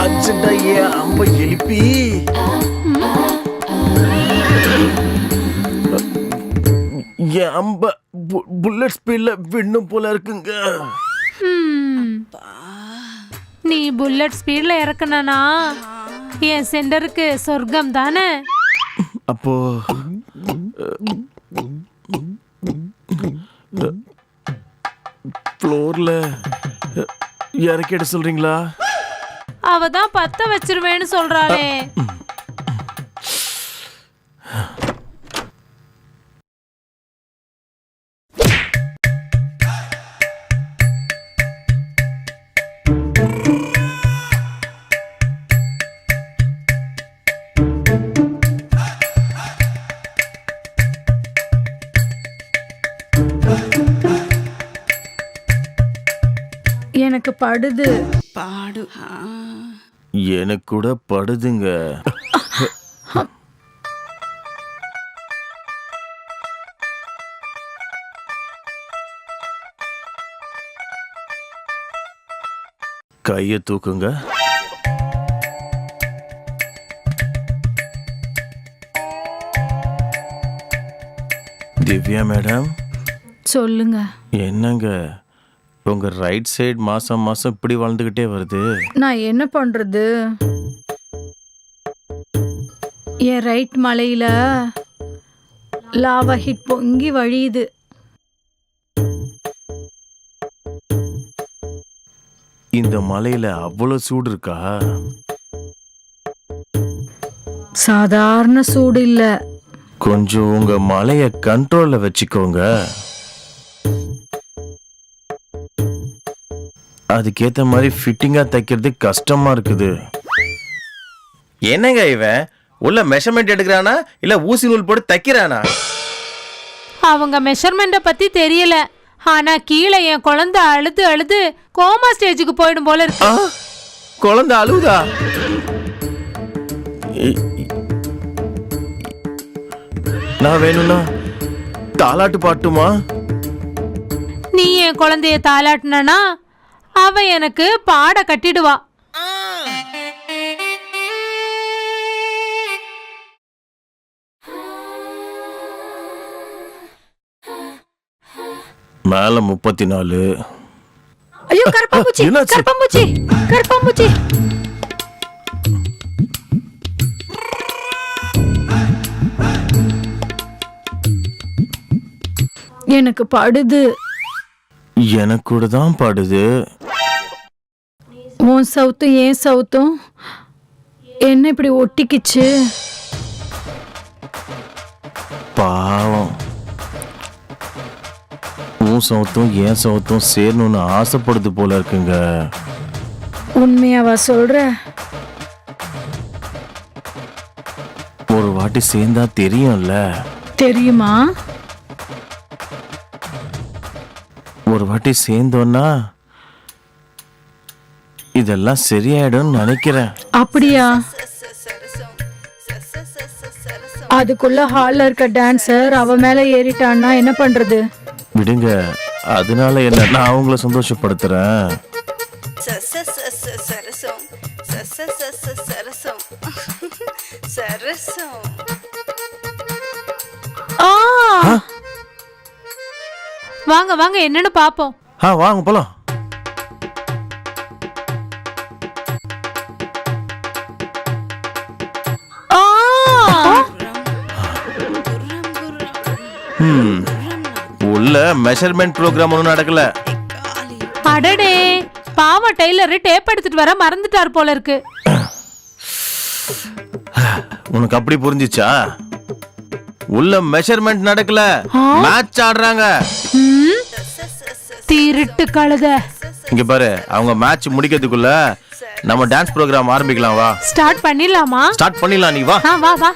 அர்ஜென்டா ஏன் அம்ப எழுப்பி என் அம்ப புல்லட் ஸ்பீட்ல விண்ணும் போல இருக்குங்க. நீ புல்லட் ஸ்பீட்ல இறக்குனா என் சென்டருக்கு சொர்க்கம் தானே. அப்போ ஃப்ளோர்ல இறக்கிட சொல்றீங்களா? அவ தான் பத்த வச்சிருவேன்னு சொல்றாளே. எனக்கு படுது. பாடு. எனக்கு கூட படுதுங்க. கையை தூக்குங்க. திவ்யா மேடம், சொல்லுங்க. என்னங்க உங்க ரைட் சைடு மாசம் மாசம் இப்படி வளர்ந்துகிட்டே வருது? நான் என்ன பண்றது? என் ரைட் மலையில லாவா ஹிட் பொங்கி வழியுது. இந்த மலையில அவ்வளவு சூடு இருக்கா? சாதாரண சூடு இல்ல. கொஞ்சம் உங்க மலைய கண்ட்ரோல்ல வச்சுக்கோங்க. அதுக்கேத்த மாதிரி ஃபிட்டிங்கா தைக்கிறது கஷ்டமா இருக்குது. என்னங்க இவன் உள்ள மெஷர்மெண்ட் எடுக்கிறானா இல்ல ஊசி நூல் போட்டு தைக்கிறானா? அவங்க மெஷர்மெண்ட பத்தி தெரியல. ஆனா கீழே என் குழந்தை அழுது அழுது கோமா ஸ்டேஜுக்கு போயிடும் போல இருக்கு. குழந்தை அழுதா? நான் வேணும்னா தாலாட்டு பாட்டுமா? நீ என் குழந்தைய தாலாட்டுனா அவ எனக்கு பாட கட்டிடுவா. மேல 34. ஐயோ கரப்பாம்பூச்சி, கரப்பாம்பூச்சி, கரப்பாம்பூச்சி. எனக்கு படுது. எனக்கு கூட தான் படுது. உன் சவுத்தும் ஏன் சவுத்தும் என்ன இப்படி ஒட்டிக்கிச்சு? பாவம், உன் சவுத்தும் ஏன் சவுத்தும் சேரணும்னு ஆசைப்படுது போல இருக்குங்க. உண்மையாவா சொல்ற? ஒரு வாட்டி சேர்ந்தா தெரியும்ல. தெரியுமா? ஒரு வாட்டி சேர்ந்தோன்னா இதெல்லாம் சரியாயிடும் நினைக்கிறேன். அப்படியா? அதுக்குள்ள ஹால்ல இருக்க டான்சர் அவ மேல ஏறிட்டான்னா என்ன பண்றது? விடுங்க, அதனால என்ன, நான் அவங்கள சந்தோஷப்படுத்துறேன். வாங்க வாங்க என்னன்னு பாப்போம். வாங்க போலாம். உள்ள மெஷர்மெண்ட் ப்ரோக்ராம் ஒன்றும் நடக்கல. அடடே, பாவம் டெய்லர் டேப் எடுத்துட்டு வர மறந்துட்டார் போல இருக்கு. உனக்கு அப்படி புரிஞ்சிச்சா? உள்ள மெஷர்மெண்ட் நடக்கல, மேட்ச் ஆடுறாங்க. திருட்டு கழுத. இங்க பாரு, அவங்க மேட்ச் முடிக்கிறதுக்குள்ள நம்ம டான்ஸ் ப்ரோக்ராம் ஆரம்பிக்கலாம். வா, ஸ்டார்ட் பண்ணிடலாமா? ஸ்டார்ட் பண்ணிடலாம். நீ வா. வா வா.